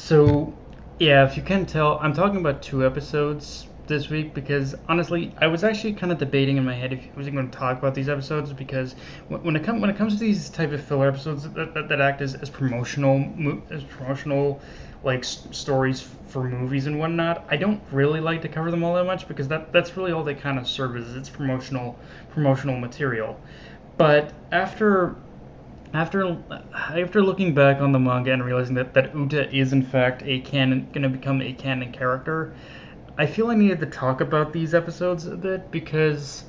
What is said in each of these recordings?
So, yeah, if you can tell, I'm talking about two episodes this week because honestly, I was actually kind of debating in my head if I was going to talk about these episodes because when it comes to these type of filler episodes that act as promotional like stories for movies and whatnot, I don't really like to cover them all that much because that's really all they kind of serve as. It's promotional material. But after looking back on the manga and realizing that Uta is in fact a canon going to become a canon character, I feel I needed to talk about these episodes a bit because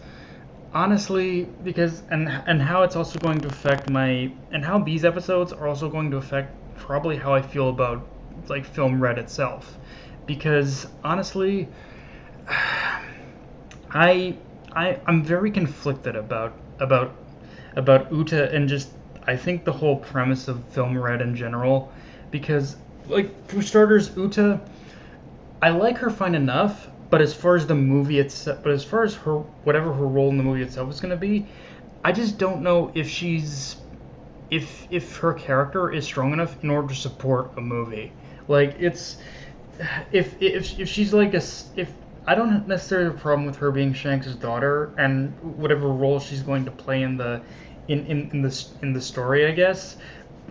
honestly, because and how it's also going to affect my and how these episodes are also going to affect probably how I feel about like Film Red itself. Because honestly, I I'm very conflicted about Uta and just I think the whole premise of Film Red in general, because like for starters, Uta, I like her fine enough, but as far as the movie itself, but as far as her whatever her role in the movie itself is going to be, I just don't know if she's if her character is strong enough in order to support a movie. Like it's if she's like a if I don't necessarily have a problem with her being Shanks' daughter and whatever role she's going to play in in the story, I guess,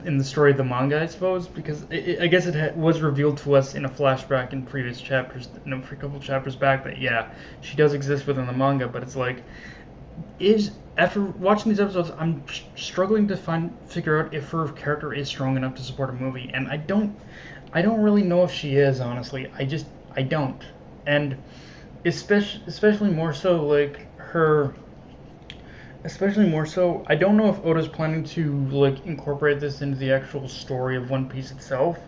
in the story of the manga, I suppose, because I guess was revealed to us in a flashback in previous chapters, a couple chapters back, that yeah, she does exist within the manga, but it's like is after watching these episodes, I'm struggling to figure out if her character is strong enough to support a movie, and I don't really know if she is, honestly. I don't, and especially more so like her, especially more so. I don't know if Oda's planning to like incorporate this into the actual story of One Piece itself,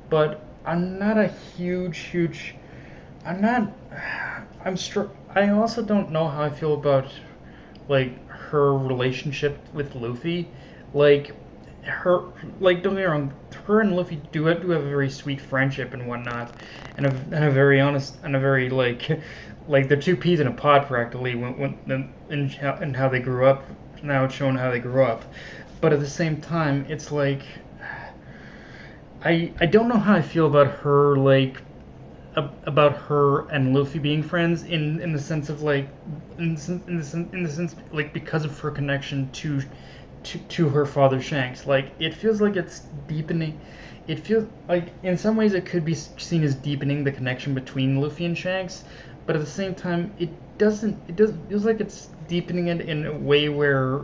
but I'm not a huge. I'm not. I also don't know how I feel about like her relationship with Luffy. Like her, like don't get me wrong, her and Luffy do have a very sweet friendship and whatnot, and a very honest and a very like they're two peas in a pod practically in how they grew up. Now it's shown how they grew up, but at the same time, it's like I don't know how I feel about her about her and Luffy being friends in the sense of like in the sense like because of her connection to her father Shanks. Like it feels like it's deepening. It feels like in some ways it could be seen as deepening the connection between Luffy and Shanks, but at the same time it doesn't. It does feels like it's deepening it in a way where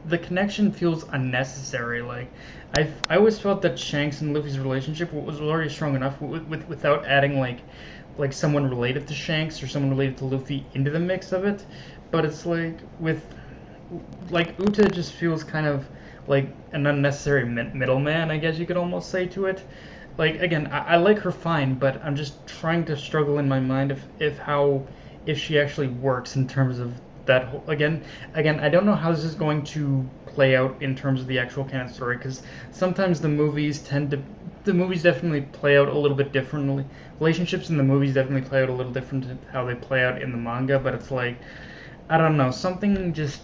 the connection feels unnecessary. Like I always felt that Shanks and Luffy's relationship was already strong enough without adding like someone related to Shanks or someone related to Luffy into the mix of it. But it's like with like Uta just feels kind of like an unnecessary middleman, I guess you could almost say to it. Like again, I like her fine, but I'm just trying to struggle in my mind if she actually works in terms of that whole, again I don't know how this is going to play out in terms of the actual canon story because sometimes the movies definitely play out a little bit differently. Relationships in the movies definitely play out a little different to how they play out in the manga, but it's like I don't know, something just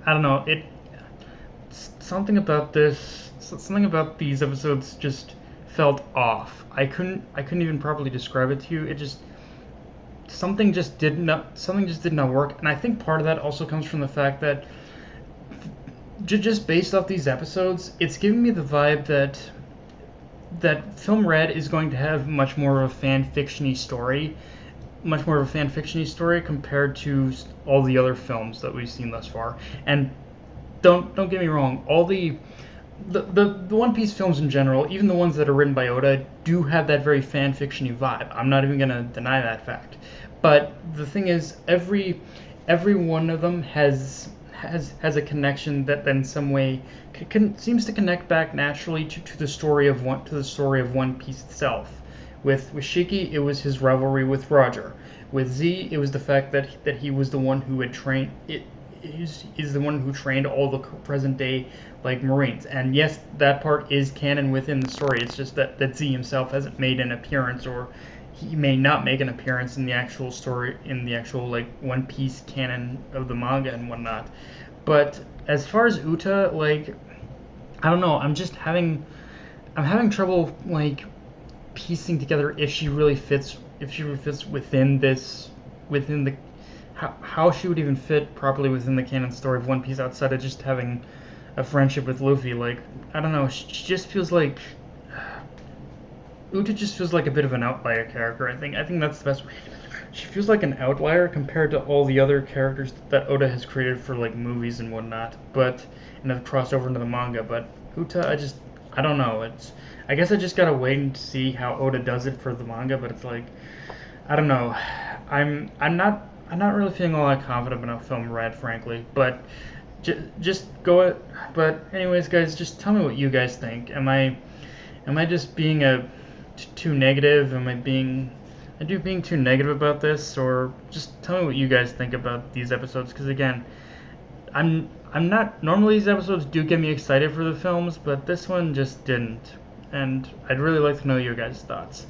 I don't know. Something about these episodes just felt off. I couldn't even properly describe it to you. It just something just did not work, and I think part of that also comes from the fact that just based off these episodes, it's giving me the vibe that Film Red is going to have much more of a fan fictiony story compared to all the other films that we've seen thus far. And don't get me wrong, all the One Piece films in general, even the ones that are written by Oda, do have that very fan fictiony vibe. I'm not even gonna deny that fact. But the thing is, every one of them has a connection that in some way seems to connect back naturally to the story of One Piece itself. With Shiki, it was his rivalry with Roger. With Z, it was the fact that he was the one who had trained it is the one who trained all the present day like Marines. And yes, that part is canon within the story. It's just that Z himself hasn't made an appearance, or he may not make an appearance in the actual story, in the actual like One Piece canon of the manga and whatnot. But as far as Uta, like I don't know, I'm having trouble like piecing together if she really fits within this, within the, how she would even fit properly within the canon story of One Piece outside of just having a friendship with Luffy. Like, I don't know, she just feels like Uta just feels like a bit of an outlier character. I think that's the best way. She feels like an outlier compared to all the other characters that Oda has created for like movies and whatnot, but and have crossed over into the manga. But Uta, I don't know. I guess I just gotta wait and see how Oda does it for the manga. But it's like I don't know. I'm not really feeling all that confident about Film Red, frankly. But just go it. But anyways, guys, just tell me what you guys think. Am I just being too negative? Being too negative about this, or just tell me what you guys think about these episodes? Because again, I'm not normally these episodes do get me excited for the films, but this one just didn't, and I'd really like to know your guys' thoughts.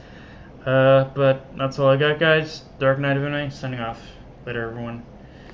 But that's all I got, guys. Dark Knight of Anime signing off. Later, everyone.